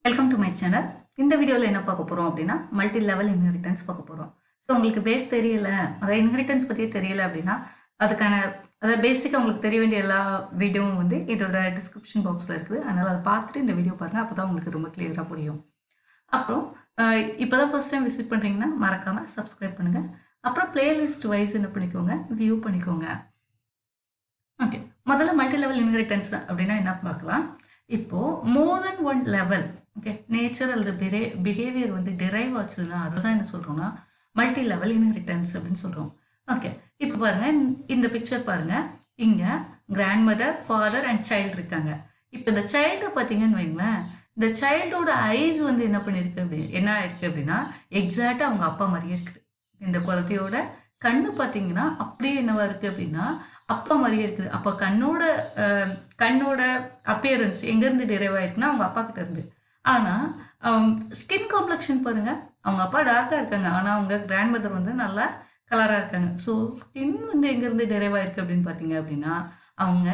Welcome to my channel. இந்த வீடியோவில் என்ன பார்க்க போகிறோம் அப்படின்னா மல்டி லெவல் இன்ஹெரிட்டன்ஸ் பார்க்க போகிறோம். ஸோ உங்களுக்கு பேஸ் தெரியல, அதாவது இன்ஹெரிட்டன்ஸ் பற்றியே தெரியல அப்படின்னா அதுக்கான அதாவது பேசிக்காக உங்களுக்கு தெரிய வேண்டிய எல்லா வீடியோவும் வந்து இதோட டிஸ்கிரிப்ஷன் பாக்ஸில் இருக்குது. அதனால் அதை பார்த்துட்டு இந்த வீடியோ பாருங்கள், அப்போ தான் உங்களுக்கு ரொம்ப கிளியராக புரியும். அப்புறம் இப்போ தான் ஃபர்ஸ்ட் டைம் விசிட் பண்ணுறீங்கன்னா மறக்காமல் சப்ஸ்கிரைப் பண்ணுங்கள். அப்புறம் பிளேலிஸ்ட் வைஸ் என்ன பண்ணிக்கோங்க, வியூ பண்ணிக்கோங்க. ஓகே, முதல்ல மல்டி லெவல் இன்ஹெரிட்டன்ஸ் அப்படின்னா என்ன பார்க்கலாம். இப்போது மோர் தென் ஒன் லெவல் ஓகே நேச்சர் அல்லது பிஹேவியர் வந்து டிரைவ் ஆச்சுன்னா அதுதான் என்ன சொல்கிறோம்னா மல்டி லெவல் இன்ஹெரிட்டன்ஸ் அப்படின்னு சொல்கிறோம். ஓகே, இப்போ பாருங்கள், இந்த பிக்சர் பாருங்கள். இங்கே grandmother, father and child இருக்காங்க. இப்போ இந்த சைல்டை பார்த்தீங்கன்னு வைங்களேன், இந்த சைல்டோட ஐஸ் வந்து என்ன பண்ணியிருக்கு என்ன ஆயிருக்கு அப்படின்னா எக்ஸாக்டாக அவங்க அப்பா மாதிரியே இருக்குது. இந்த குழந்தையோட கண்ணு பார்த்தீங்கன்னா அப்படியே என்னவா இருக்குது அப்படின்னா அப்பா மாதிரியே இருக்குது. அப்போ கண்ணோட அப்பியரன்ஸ் எங்கேருந்து டிரைவ் ஆயிருக்குன்னா அவங்க அப்பா கிட்ட இருந்து. ஆனால் ஸ்கின் காம்ப்ளெக்ஷன் பாருங்கள், அவங்க அப்பா டார்க்காக இருக்காங்க, ஆனால் அவங்க கிராண்ட் மதர் வந்து நல்லா கலராக இருக்காங்க. ஸோ ஸ்கின் வந்து எங்கேருந்து டிரைவ் ஆயிருக்கு அப்படின்னு பார்த்தீங்க அப்படின்னா அவங்க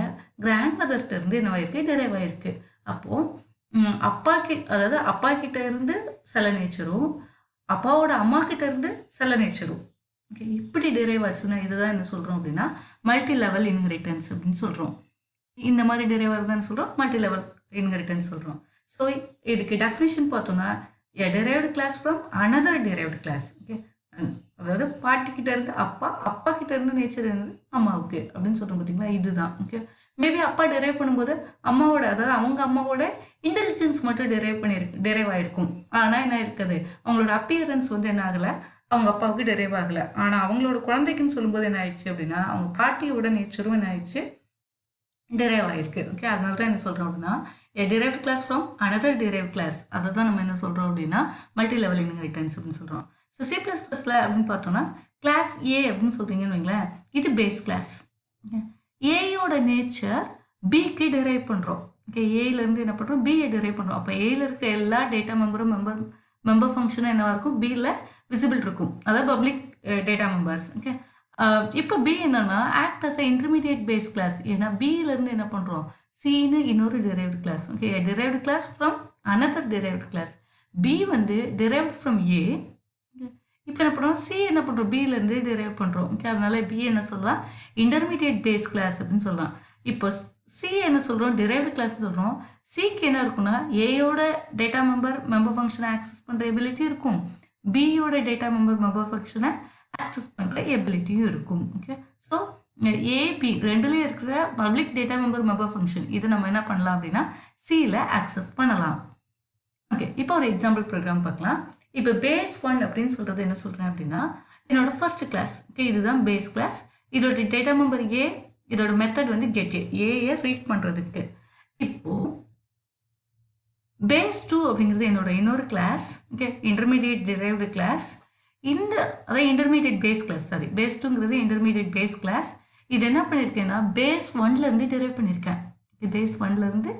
கிராண்ட் மதர்கிட்ட இருந்து என்னவாயிருக்கு, டிரைவ் ஆயிருக்கு. அப்போது அதாவது அப்பா கிட்ட இருந்து சில நேச்சரும் அப்பாவோட அம்மா கிட்ட இருந்து சில நேச்சரும் ஓகே இப்படி டிரைவ் ஆச்சுன்னா இதுதான் என்ன சொல்கிறோம் அப்படின்னா மல்டி லெவல் இன்ஹெரிட்டன்ஸ் அப்படின்னு சொல்கிறோம். இந்த மாதிரி டிரைவ் ஆகுதுன்னு சொல்கிறோம், மல்டி லெவல் இன்ஹெரிட்டன்ஸ் சொல்கிறோம். ஸோ இதுக்கு டெஃபினிஷன் பார்த்தோம்னா a derived class from another derived class. Okay, அதாவது பாட்டிக்கிட்ட இருந்து அப்பா கிட்ட இருந்து நேச்சர் இருந்து அம்மாவுக்கு அப்படின்னு சொல்கிறோம் பார்த்தீங்களா, இதுதான். ஓகே, மேபி அப்பா டிரைவ் பண்ணும்போது அம்மாவோட அதாவது அவங்க அம்மாவோட இன்டெலிஜென்ஸ் மட்டும் டிரைவ் ஆயிருக்கும். ஆனால் என்ன இருக்குது, அவங்களோட அப்பியரன்ஸ் வந்து என்ன ஆகலை, அவங்க அப்பாவுக்கு டிரைவ் ஆகலை. ஆனால் அவங்களோட குழந்தைக்குன்னு சொல்லும்போது என்ன ஆயிடுச்சு அப்படின்னா அவங்க பாட்டியோட நேச்சரும் என்ன ஆயிடுச்சு, டிரைவ் ஆயிருக்கு. ஓகே, அதனால தான் என்ன சொல்கிறோம் அப்படின்னா a derived class from another derived class. அதை தான் நம்ம என்ன சொல்கிறோம் அப்படின்னா மல்டி லெவல் இன்ஹெரிட்டன்ஸ் அப்படின்னு சொல்கிறோம். ஸோ C++ல அப்படின்னு பார்த்தோம்னா கிளாஸ் ஏ அப்படின்னு சொல்கிறீங்கன்னு வைங்களேன், இது பேஸ் கிளாஸ். ஓகே, ஏயோட நேச்சர் பிக்கு டிரைவ் பண்ணுறோம். ஓகே, ஏலேருந்து என்ன பண்ணுறோம், பியை டிரைவ் பண்ணுறோம். அப்போ ஏல இருக்க எல்லா டேட்டா மெம்பர் ஃபங்க்ஷனும் என்னவாக இருக்கும், பியில் விசிபிள் இருக்கும், அதாவது பப்ளிக் டேட்டா மெம்பர்ஸ். ஓகே, இப்போ பி என்னன்னா act as intermediate base class. ஏன்னா பியிலேருந்து என்ன பண்ணுறோம், சின்னு இன்னொரு derived class. Okay, derived class from another derived class. B வந்து derived ஃப்ரம் ஏ. இப்போ என்ன பண்ணுறோம், சி என்ன பண்ணுறோம், பியிலேருந்து டிரைவ் பண்ணுறோம். ஓகே, அதனால பி என்ன சொல்லலாம், இன்டர்மீடியட் பேஸ் கிளாஸ் அப்படின்னு சொல்லலாம். இப்போ சி என்ன சொல்கிறோம், derived கிளாஸ்ன்னு சொல்கிறோம். சிக்கு என்ன இருக்குன்னா ஏயோட டேட்டா மெம்பர் ஃபங்க்ஷனை ஆக்சஸ் பண்ணுற எபிலிட்டி இருக்கும், பியோட டேட்டா மெம்பர் ஃபங்க்ஷனை ஆக்சஸ் பண்ணுற எபிலிட்டியும் இருக்கும். ஓகே, ஸோ ஏபி ரெண்டுலேயும் இருக்கிற பப்ளிக் டேட்டா மெம்பர் ஃபங்க்ஷன் இதை நம்ம என்ன பண்ணலாம் அப்படின்னா சியில் ஆக்சஸ் பண்ணலாம். ஓகே, இப்போ ஒரு எக்ஸாம்பிள் ப்ரோக்ராம் பார்க்கலாம். இப்போ பேஸ் 1 அப்படின்னு சொல்கிறது என்ன சொல்கிறேன் அப்படின்னா என்னோட ஃபர்ஸ்ட் கிளாஸ். ஓகே, இதுதான் பேஸ் கிளாஸ். இதோட டேட்டா மெம்பர் ஏ, இதோட மெத்தட் வந்து கெட் ஏயை ரீட் பண்ணுறதுக்கு. இப்போது பேஸ் 2 அப்படிங்கிறது என்னோட இன்னொரு class. Okay, intermediate derived class. அதாவது intermediate base class, sorry base 2ங்கிறது இன்டர்மீடியட் பேஸ் கிளாஸ். இது என்ன பண்ணியிருக்கேன்னா பேஸ் 1லேருந்து டிரைவ் பண்ணியிருக்கேன். பேஸ் 1லேருந்து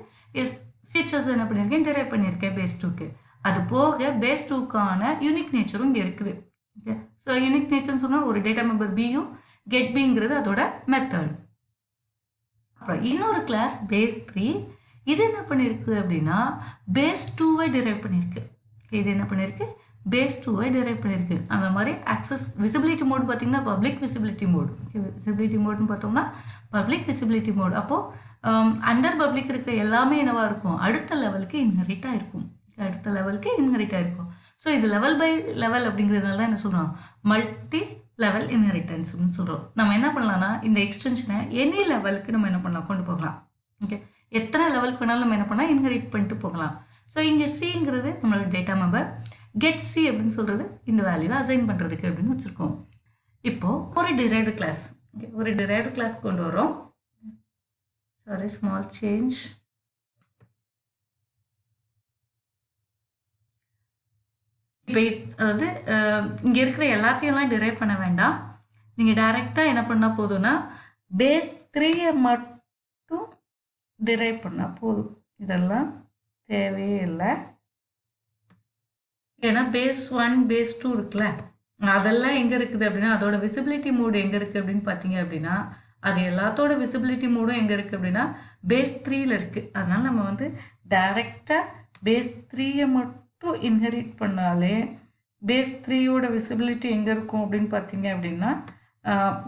ஃபீச்சர்ஸ் என்ன பண்ணியிருக்கேன், டிரைவ் பண்ணியிருக்கேன் பேஸ் 2க்கு. அது போக பேஸ் 2க்கான யூனிக் நேச்சரும் இங்கே இருக்குது. ஓகே, ஸோ யூனிக் நேச்சர்னு சொன்னால் ஒரு டேட்டா மெம்பர் பியும் கெட் பிங்கிறது அதோட மெத்தட். அப்புறம் இன்னொரு கிளாஸ் பேஸ் 3. இது என்ன பண்ணியிருக்கு அப்படின்னா பேஸ் 2வை டிரைவ் பண்ணியிருக்கு. இது என்ன பண்ணியிருக்கு, பேஸ் 2வை டிரைவ் பண்ணியிருக்கு. அந்த மாதிரி ஆக்சஸ் விசிபிலிட்டி மோட் பார்த்தீங்கன்னா பப்ளிக் விசிபிலிட்டி மோட். விசிபிலிட்டி மோட்னு பார்த்தோம்னா பப்ளிக் விசிபிலிட்டி மோட். அப்போது அண்டர் பப்ளிக் இருக்கிற எல்லாமே என்னவாக இருக்கும், அடுத்த லெவலுக்கு இன்ஹெரிட் ஆகிருக்கும். ஸோ இது லெவல் பை லெவல் அப்படிங்கிறதுனால தான் என்ன சொல்கிறோம், மல்டி லெவல் இன்ஹெரிட்டன்ஸ் அப்படின்னு சொல்கிறோம். நம்ம என்ன பண்ணலாம்னா இந்த எக்ஸ்டென்ஷனை எனி லெவலுக்கு நம்ம என்ன பண்ணலாம், கொண்டு போகலாம். ஓகே, எத்தனை லெவலுக்கு வேணாலும் நம்ம என்ன பண்ணலாம், இன்ஹெரிட் பண்ணிட்டு போகலாம். ஸோ இங்கே சிங்கிறது நம்மளோட டேட்டா மெம்பர், கெட் சி அப்படின்னு சொல்கிறது இந்த வேல்யூவை அசைன் பண்ணுறதுக்கு அப்படின்னு வச்சுருக்கோம். இப்போது ஒரு derived கிளாஸ். ஓகே, ஒரு derived கிளாஸ் கொண்டு வரோம். Sorry, small change. இப்போ அதாவது இங்கே இருக்கிற எல்லாத்தையும்லாம் டிரைவ் பண்ண வேண்டாம். நீங்கள் டைரெக்டாக என்ன பண்ணால் போதும்னா பேஸ் 3யை மட்டும் டிரைவ் பண்ணால் போதும். இதெல்லாம் தேவையே இல்லை. ஏன்னா பேஸ் 1 பேஸ் 2 இருக்குல்ல, அதெல்லாம் எங்கே இருக்குது அப்படின்னா அதோட விசிபிலிட்டி மோடு எங்கே இருக்குது அப்படின்னு பார்த்தீங்க அப்படின்னா அது எல்லாத்தோட விசிபிலிட்டி மோடும் எங்கே இருக்குது அப்படின்னா பேஸ் 3ல் இருக்குது. அதனால் நம்ம வந்து டைரெக்டாக பேஸ் 3 மட்டும் இன்ஹெரிட் பண்ணாலே பேஸ் 3யோட விசிபிலிட்டி எங்கே இருக்கும் அப்படின்னு பார்த்தீங்க அப்படின்னா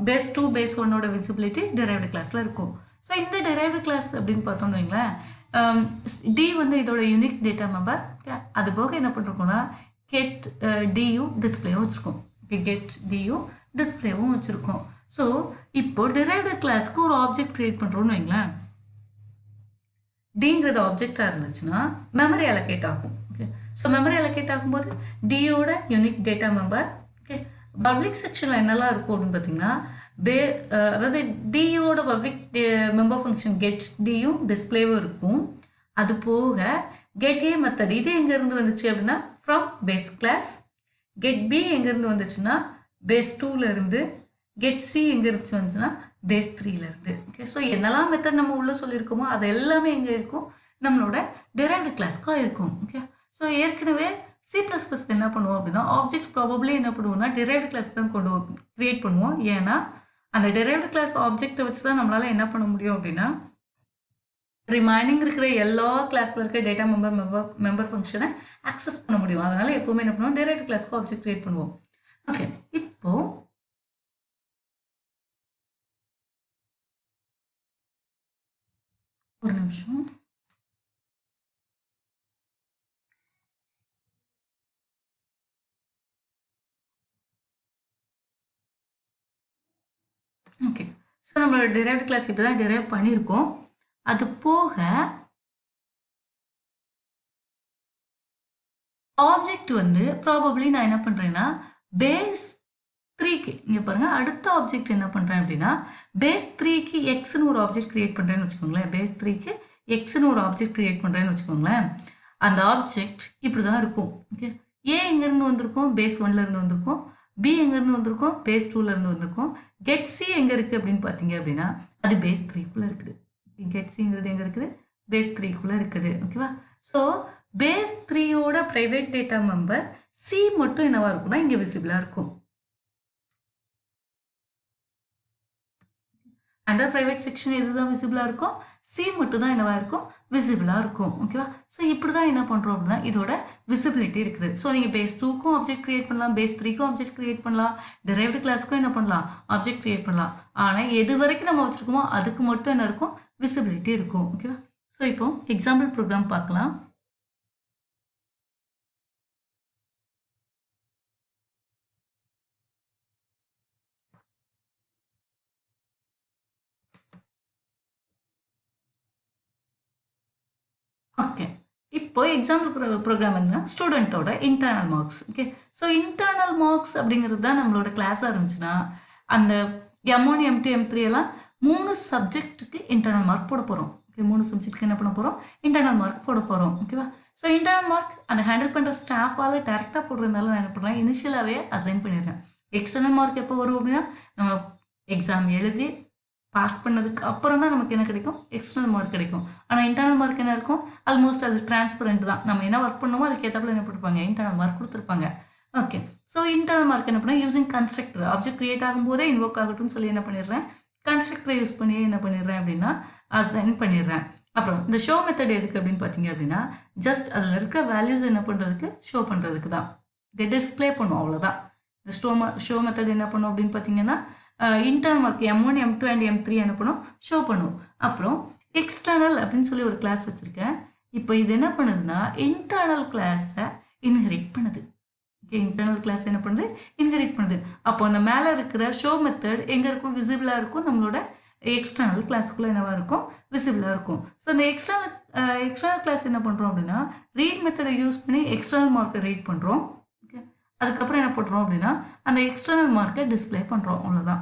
பேஸ் 2 பேஸ் 1ஓட விசிபிலிட்டி டிரைவ்டு கிளாஸில் இருக்கும். ஸோ இந்த டிரைவ்டு கிளாஸ் அப்படின்னு பார்த்தோம்னு வைங்களேன், டி வந்து இதோட யூனிக் டேட்டா மெம்பர். அது போக என்ன பண்ணிருக்கோம்னா கெட் டியூ டிஸ்பிளேவும் வச்சுருக்கோம். கெட் டியூ டிஸ்பிளேவும் வச்சுருக்கோம். ஸோ இப்போ டிரைவ்டு கிளாஸ்க்கு ஒரு ஆப்ஜெக்ட் க்ரியேட் பண்ணுறோன்னு வைங்களேன், டிங்கிறது ஆப்ஜெக்டாக இருந்துச்சுன்னா மெமரி அலோகேட் ஆகும். ஓகே, ஸோ மெமரி அலோகேட் ஆகும்போது டியோட unique data member. Okay, public செக்ஷனில் என்னெல்லாம் இருக்கும் அப்படின்னு பார்த்தீங்கன்னா அதாவது டியோட பப்ளிக் மெம்பர் ஃபங்க்ஷன் கெட் டியும் டிஸ்பிளேவும் இருக்கும். அது போக கெட் ஏ மெத்தட் இது எங்கேருந்து வந்துச்சு அப்படின்னா from base class. Get B எங்கேருந்து வந்துச்சுன்னா பேஸ் 2லேருந்து. கெட் சி எங்கே இருந்துச்சு வந்துச்சுன்னா பேஸ் 3லேருந்து. ஓகே, ஸோ என்னெல்லாம் மெத்தட் நம்ம உள்ளே சொல்லியிருக்கோமோ அது எல்லாமே எங்கே இருக்கும், நம்மளோட டிரைவ்டு கிளாஸ்க்காக இருக்கும். ஓகே, ஸோ ஏற்கனவே C++ என்ன பண்ணுவோம் அப்படின்னா ஆப்ஜெக்ட் ப்ராபப்ளி என்ன பண்ணுவோம்னா டிரைவ்டு கிளாஸ் தான் கிரியேட் பண்ணுவோம். ஏன்னா அந்த டிரைவ்டு கிளாஸ் ஆப்ஜெக்டை வச்சு தான் நம்மளால் என்ன பண்ண முடியும் அப்படின்னா ரிமைனிங் இருக்கிற எல்லா கிளாஸில் இருக்க டேட்டா மெம்பர் ஃபங்க்ஷனை ஆக்சஸ் பண்ண முடியும். அதனால எப்போவுமே என்ன பண்ணுவோம், டிரைவ்டு கிளாஸ்க்கு ஆப்ஜெக்ட் கிரியேட் பண்ணுவோம். ஓகே, இப்போ ஒரு நிமிஷம். ஓகே, ஸோ நம்மளோட டிரைவ்டு கிளாஸ் இப்போ தான் டிரைவ் பண்ணியிருக்கோம். அது போக ஆப்ஜெக்ட் வந்து ப்ராபப்ளி நான் என்ன பண்ணுறேன்னா பேஸ் 3க்கு இங்கே பாருங்கள், அடுத்த ஆப்ஜெக்ட் என்ன பண்ணுறேன் அப்படின்னா பேஸ் 3க்கு எக்ஸ்னு ஒரு ஆப்ஜெக்ட் கிரியேட் பண்ணுறேன்னு வச்சுக்கோங்களேன். பேஸ் 3க்கு எக்ஸ்னு ஒரு ஆப்ஜெக்ட் கிரியேட் பண்ணுறேன்னு வச்சுக்கோங்களேன். அந்த ஆப்ஜெக்ட் இப்படி தான் இருக்கும். ஓகே, ஏ எங்கேருந்து வந்திருக்கும், பேஸ் 1லேருந்து வந்திருக்கும். பி எங்கேருந்து வந்திருக்கும், பேஸ் 2லேருந்து வந்திருக்கும். கெட் சி எங்கே இருக்குது அப்படின்னு பார்த்தீங்க அப்படின்னா அது பேஸ் 3க்குள்ளே இருக்குது. கெட் சிங்கிறது எங்கே இருக்குது, பேஸ் 3க்குள்ளே இருக்குது. ஓகேவா, ஸோ பேஸ் 3யோட ப்ரைவேட் டேட்டா மெம்பர் சி மட்டும் என்னவா இருக்கும்னா இங்கே விசிபிளாக இருக்கும். அண்டர் ப்ரைவேட் செக்ஷன் எதுதான் விசிபிளாக இருக்கும், சி மட்டும் தான் என்னவா இருக்கும், விசிபிளாக இருக்கும். ஓகேவா, ஸோ இப்படி தான் என்ன பண்ணுறோம் அப்படின்னா இதோட விசிபிலிட்டி இருக்குது. ஸோ நீங்கள் பேஸ் 2க்கும் ஆப்ஜெக்ட் கிரியேட் பண்ணலாம், பேஸ் 3க்கும் ஆப்ஜெக்ட் கிரியேட் பண்ணலாம், டிரைவ்டு கிளாஸ்க்கும் என்ன பண்ணலாம், ஆப்ஜெக்ட் கிரியேட் பண்ணலாம். ஆனால் எது வரைக்கும் நம்ம வச்சுருக்கோமோ அதுக்கு மட்டும் என்ன இருக்கும், விசிபிலிட்டி இருக்கும். ஓகேவா, ஸோ இப்போ எக்ஸாம்பிள் ப்ரோக்ராம் பார்க்கலாம். ஓகே, இப்போ எக்ஸாம்பிள் ப்ரோக்ராம் என்ன, ஸ்டூடெண்ட்டோட internal marks. Okay, so internal marks அப்படிங்கிறது தான் நம்மளோட கிளாஸாக இருந்துச்சுன்னா அந்த M1 M2 M3 எல்லாம் 3 சப்ஜெக்ட்டுக்கு இன்டர்னல் மார்க் போட போகிறோம். ஓகே, 3 சப்ஜெக்ட்டுக்கு என்ன பண்ண போகிறோம், இன்டர்னல் மார்க் போட போகிறோம். ஓகேவா, ஸோ இன்டர்னல் மார்க் அந்த ஹேண்டில் பண்ணுற ஸ்டாஃபால் டேரெக்டாக போடுறதுனால நான் என்ன பண்ணுறேன், இனிஷியலாகவே அசைன் பண்ணிடுறேன். எக்ஸ்டர்னல் மார்க் எப்போ வரும் அப்படின்னா நம்ம எக்ஸாம் எழுதி பாஸ் பண்ணதுக்கு அப்புறம் தான் நமக்கு என்ன கிடைக்கும், எக்ஸ்டர்னல் மார்க் கிடைக்கும். ஆனால் இன்டர்னல் மார்க் என்ன இருக்கும், ஆல்மோஸ்ட் அது டிரான்ஸ்பரண்ட் தான். நம்ம என்ன ஒர்க் பண்ணுமோ அதுக்கு ஏற்றப்பல என்ன கொடுப்பாங்க, இன்டர்னல் மார்க் கொடுத்துருப்பாங்க. ஓகே, ஸோ இன்டர்னல் மார்க் என்ன பண்ணால் யூஸிங் கன்ஸ்ட்ரக்டர் ஆப்ஜெக்ட் கிரியேட் ஆகும்போதே இன்வோக் ஆகட்டும்னு சொல்லி என்ன பண்ணிடுறேன், கன்ஸ்ட்ரக்டரை யூஸ் பண்ணி என்ன பண்ணிடுறேன் அப்படின்னா அசைன் பண்ணிடுறேன். அப்புறம் இந்த ஷோ மெத்தட் எதுக்கு அப்படின்னு பார்த்தீங்க அப்படின்னா ஜஸ்ட் அதில் இருக்கிற வேல்யூஸ் என்ன பண்ணுறதுக்கு, ஷோ பண்ணுறதுக்கு தான், டிஸ்பிளே பண்ணும், அவ்வளோதான். இந்த ஷோ மெத்தட் என்ன பண்ணும் அப்படின்னு பார்த்தீங்கன்னா internal mark M1 M2 and M3 என்ன பண்ணும், ஷோ பண்ணும். அப்புறம் எக்ஸ்டர்னல் அப்படின்னு சொல்லி ஒரு கிளாஸ் வச்சுருக்கேன். இப்போ இது என்ன பண்ணுதுன்னா இன்டர்னல் கிளாஸை இன்ஹெரிட் பண்ணுது. ஓகே, இன்டர்னல் கிளாஸ் என்ன பண்ணுது, இன்ஹெரிட் பண்ணுது. அப்போ அந்த மேலே இருக்கிற ஷோ மெத்தட் எங்கே இருக்கும், விசிபிளாக இருக்கும், நம்மளோட எக்ஸ்டர்னல் கிளாஸுக்குள்ளே என்னவாக இருக்கும், விசிபிளாக இருக்கும். ஸோ அந்த எக்ஸ்டர்னல் கிளாஸ் என்ன பண்ணுறோம் அப்படின்னா ரீட் மெத்தடை யூஸ் பண்ணி எக்ஸ்டர்னல் மார்க்கை ரீட் பண்ணுறோம். ஓகே, அதுக்கப்புறம் என்ன பண்ணுறோம் அப்படின்னா அந்த எக்ஸ்டர்னல் மார்க்கை டிஸ்பிளே பண்ணுறோம், அவ்வளோதான்.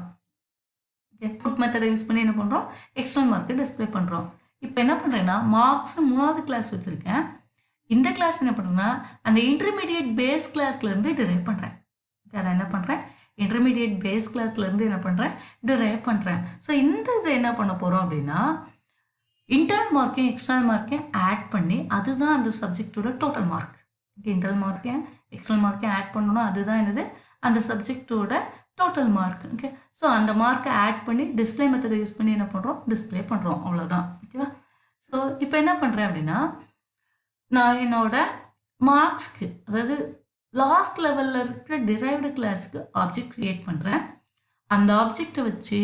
ஓகே, புட் மெத்தடை யூஸ் பண்ணி என்ன பண்ணுறோம், எக்ஸ்டர்னல் மார்க்கை டிஸ்பிளே பண்ணுறோம். இப்போ என்ன பண்ணுறேன்னா மார்க்ஸ் 3வது கிளாஸ் வச்சுருக்கேன். இந்த கிளாஸ் என்ன பண்ணுறேன்னா அந்த இன்டர்மீடியட் பேஸ் கிளாஸ்லேருந்து டிரைவ் பண்ணுறேன். அதை என்ன பண்ணுறேன், இன்டர்மீடியட் பேஸ் கிளாஸ்லேருந்து என்ன பண்ணுறேன், டிரைவ் பண்ணுறேன். ஸோ இந்த இதை என்ன பண்ண போகிறோம் அப்படின்னா இன்டர்னல் மார்க்கையும் எக்ஸ்டர்னல் மார்க்கையும் ஆட் பண்ணி அதுதான் அந்த சப்ஜெக்டோட டோட்டல் மார்க். ஓகே, இன்டர்னல் மார்க்கையும் எக்ஸ்டர்னல் மார்க்கையும் ஆட் பண்ணணும், அதுதான் என்னது அந்த சப்ஜெக்டோட டோட்டல் மார்க். ஓகே, ஸோ அந்த மார்க்கை ஆட் பண்ணி டிஸ்பிளே மெத்தடை யூஸ் பண்ணி என்ன பண்ணுறோம், டிஸ்பிளே பண்ணுறோம், அவ்வளோதான். ஓகேவா, ஸோ இப்போ என்ன பண்ணுறேன் அப்படின்னா நான் என்னோட மார்க்ஸ்க்கு அதாவது லாஸ்ட் லெவலில் இருக்கிற டிரைவ்டு கிளாஸ்க்கு ஆப்ஜெக்ட் க்ரியேட் பண்ணுறேன். அந்த ஆப்ஜெக்டை வச்சு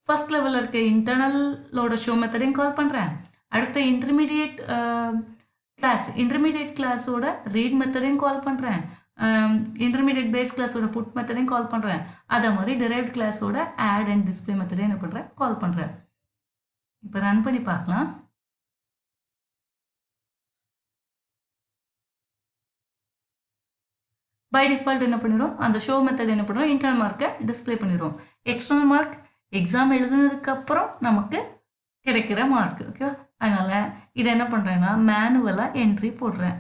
ஃபர்ஸ்ட் லெவலில் இருக்க இன்டர்னலோட ஷோ மெத்தடையும் கால் பண்ணுறேன். அடுத்த இன்டர்மீடியேட் கிளாஸோட ரீட் மெத்தடையும் கால் பண்ணுறேன். இன்டர்மீடியேட் பேஸ் கிளாஸோட புட் மெத்தடையும் கால் பண்ணுறேன். அதே மாதிரி டிரைவ்ட் கிளாஸோட ஆட் அண்ட் டிஸ்பிளே மெத்தடையும் என்ன பண்ணுறேன், கால் பண்ணுறேன். இப்போ ரன் பண்ணி பார்க்கலாம். பை டிஃபால்ட் என்ன பண்ணிடும், அந்த ஷோ மெத்தட் என்ன பண்ணுறோம், இன்டர்னல் மார்க்கை டிஸ்பிளே பண்ணிடும். எக்ஸ்டர்னல் மார்க் எக்ஸாம் எழுதுனதுக்கப்புறம் நமக்கு கிடைக்கிற மார்க். ஓகேவா? அதனால் இதை என்ன பண்ணுறேன்னா மேனுவலாக என்ட்ரி போடுறேன்.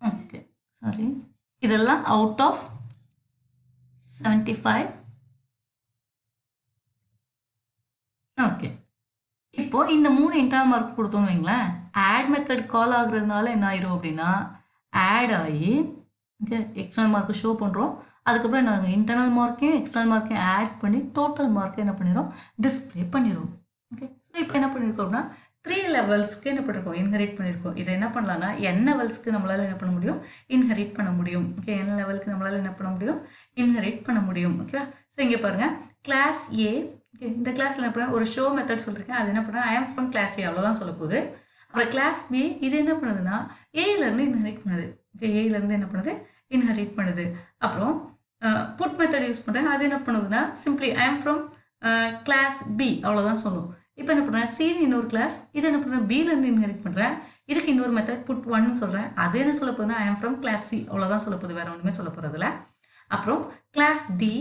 ஓகே, சாரி, இதெல்லாம் அவுட் ஆஃப் 75. ஓகே, இப்போ இந்த 3 இன்டர்னல் மார்க் கொடுத்தோன்னு வைங்களேன், ஆட் மெத்தட் கால் ஆகுறதுனால என்ன ஆயிரும் அப்படின்னா ஆட் ஆகி, ஓகே, எக்ஸ்டர்னல் மார்க்கு ஷோ பண்ணுறோம். அதுக்கப்புறம் நாங்கள் இன்டர்னல் மார்க்கையும் எக்ஸ்டர்னல் மார்க்கையும் ஆட் பண்ணி டோட்டல் மார்க்கை என்ன பண்ணிடும், டிஸ்பிளே பண்ணிடும். ஓகே, ஸோ இப்போ என்ன பண்ணியிருக்கோம்னா 3 லெவல்ஸ்க்கு என்ன பண்ணியிருக்கோம், இன்ஹெரிட் பண்ணியிருக்கோம். இதை என்ன பண்ணலாம்னா n லெவல்ஸ்க்கு நம்மளால் என்ன பண்ண முடியும், இன்ஹெரிட் பண்ண முடியும். ஓகே, n லெவலுக்கு நம்மளால் என்ன பண்ண முடியும், இன்ஹெரிட் பண்ண முடியும். ஓகேவா? ஸோ இங்கே பாருங்கள், கிளாஸ் ஏ. ஓகே, இந்த கிளாஸில் என்ன பண்ணுறேன், ஒரு ஷோ மெத்தட் சொல்லியிருக்கேன். அது என்ன பண்ணுறேன், ஐ ஆம் ஃப்ரம் கிளாஸ் ஏ, அவ்வளோதான் சொல்ல போகுது. அப்புறம் கிளாஸ் பி, இது என்ன பண்ணுதுன்னா ஏலேருந்து இன்ஹெரிட் பண்ணுது. ஓகே, ஏலேருந்து என்ன பண்ணுது, இன்ஹெரிட் பண்ணுது. அப்புறம் புட் மெத்தட் யூஸ் பண்ணுறேன். அது என்ன பண்ணுதுன்னா simply I am from class B, அவ்வளோதான் சொல்லும். இப்போ என்ன பண்ணுறேன், சி இன்னொரு கிளாஸ், இது என்ன பண்ணுறேன், பிலேருந்து இன்ஹெரிட் பண்ணுறேன். இதுக்கு இன்னொரு மெத்தட் புட் 1 சொல்கிறேன். அது என்ன சொல்ல போகுதுன்னா ஐ ஆம் ஃப்ரம் கிளாஸ் சி, அவ்வளோதான் சொல்ல போகுது, வேறு ஒன்றுமே சொல்ல போகிறதில்ல. அப்புறம் கிளாஸ் டி,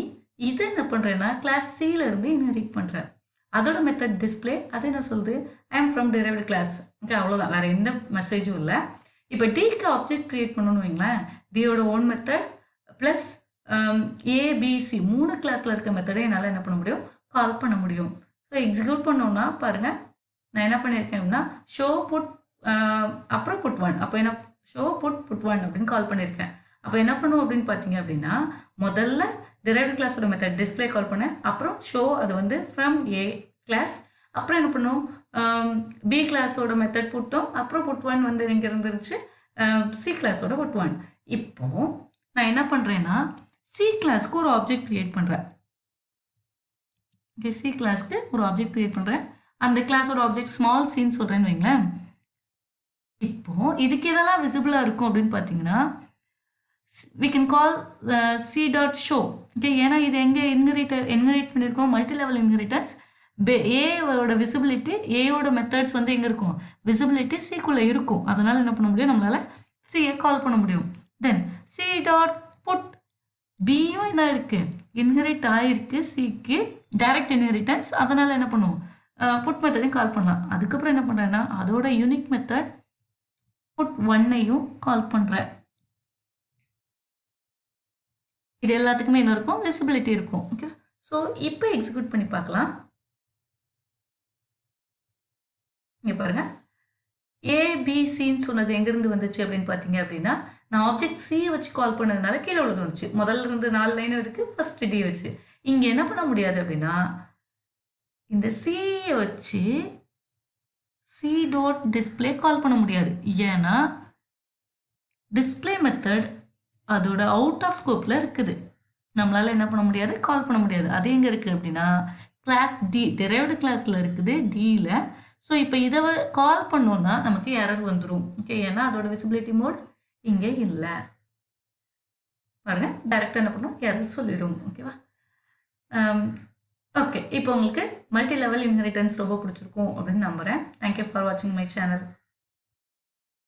இது என்ன பண்ணுறேன்னா கிளாஸ் சியிலேருந்து இன்ஹெரிட் பண்ணுறேன். அதோட மெத்தட் டிஸ்பிளே, அது என்ன சொல்லுது, ஐ am from derived class. Okay, அவ்வளோதான், வேறு எந்த மெசேஜும் இல்லை. இப்போ டிக்கு ஆப்ஜெக்ட் க்ரியேட் பண்ணணும்னு வைங்களேன், டியோட ஓன் மெத்தட் ப்ளஸ் ஏபிசி 3 கிளாஸில் இருக்க மெத்தடை என்னால் என்ன பண்ண முடியும், கால் பண்ண முடியும். ஸோ எக்ஸிக்யூட் பண்ணோம்னா பாருங்கள், நான் என்ன பண்ணியிருக்கேன் அப்படின்னா ஷோ புட் அப்புறம் புட் 1, அப்போ என்ன ஷோ புட் 1 அப்படின்னு கால் பண்ணியிருக்கேன். அப்போ என்ன பண்ணுவோம் அப்படின்னு பார்த்தீங்க அப்படின்னா முதல்ல டிரைவ்டு கிளாஸோட மெத்தட் டிஸ்பிளே கால் பண்ணேன். அப்புறம் ஷோ, அது வந்து ஃப்ரம் ஏ கிளாஸ். அப்புறம் என்ன பண்ணுவோம், பி கிளாஸோட மெத்தட் புட்டோம். அப்புறம் புட் 1 வந்து இங்கே இருந்துருச்சு, சி கிளாஸோட புட் 1. இப்போ நான் என்ன பண்ணுறேன்னா சி கிளாஸ்க்கு ஒரு ஆப்ஜெக்ட் க்ரியேட் பண்ணுறேன். ஓகே, சி கிளாஸ்க்கு ஒரு ஆப்ஜெக்ட் க்ரியேட் பண்ணுறேன். அந்த கிளாஸோட ஆப்ஜெக்ட் ஸ்மால் சின்னு சொல்கிறேன்னு வைங்களேன். இப்போ இதுக்கு எதெல்லாம் விசிபிளாக இருக்கும் அப்படின்னு பார்த்தீங்கன்னா we can call c.show. Okay, ஏன்னா இது எங்கே இன்ஹெரிட் பண்ணியிருக்கோம், மல்டி லெவல் இன்ஹெரிட்டன்ஸ். ஏவோட விசிபிலிட்டி, ஏயோட மெத்தட்ஸ் வந்து எங்கே இருக்கும், விசிபிலிட்டி சிக்குள்ளே இருக்கும். அதனால் என்ன பண்ண முடியும், நம்மளால் சியை கால் பண்ண முடியும். தென் c.put, பியும் என்ன இருக்குது, இன்ஹெரிட் ஆகிருக்கு சிக்கு, டைரக்ட் இன்ஹெரிட்டன்ஸ். அதனால் என்ன பண்ணுவோம், புட் மெத்தடையும் கால் பண்ணலாம். அதுக்கப்புறம் என்ன பண்ணுறேன்னா அதோட யூனிக் மெத்தட் புட் 1ஐயும் கால் பண்ணுறேன். இது எல்லாத்துக்குமே என்ன இருக்கும், விசிபிலிட்டி இருக்கும். ஓகே, ஸோ இப்போ எக்ஸிக்யூட் பண்ணி பார்க்கலாம். இங்கே பாருங்கள், ஏபிசின்னு சொன்னது எங்கேருந்து வந்துச்சு அப்படின்னு பார்த்தீங்க அப்படின்னா நான் ஆப்ஜெக்ட் சியை வச்சு கால் பண்ணதுனால கீழே உள்ளது வந்துச்சு. முதல்ல இருந்து 4 லைனும் இருக்குது, ஃபர்ஸ்ட் டி வச்சு. இங்கே என்ன பண்ண முடியாது அப்படின்னா இந்த சியை வச்சு சி டாட் டிஸ்பிளே கால் பண்ண முடியாது. ஏன்னா டிஸ்பிளே மெத்தட் அதோட அவுட் ஆஃப் ஸ்கோப்பில் இருக்குது, நம்மளால் என்ன பண்ண முடியாது, கால் பண்ண முடியாது. அது எங்கே இருக்குது அப்படின்னா கிளாஸ் டி, டிரைவ்டு கிளாஸில் இருக்குது, டியில். ஸோ இப்போ இதை கால் பண்ணோன்னா நமக்கு எரர் வந்துடும். ஓகே, ஏன்னா அதோட விசிபிலிட்டி மோட் இங்கே இல்லை. பாருங்கள், டைரெக்டாக என்ன பண்ணும், எரர் சொல்லிடும். ஓகேவா? ஓகே, இப்போ உங்களுக்கு மல்டி லெவல் இன்ஹெரிட்டன்ஸ் ரொம்ப பிடிச்சிருக்கும் அப்படின்னு நம்புகிறேன். தேங்க்யூ ஃபார் வாட்சிங் மை சேனல்.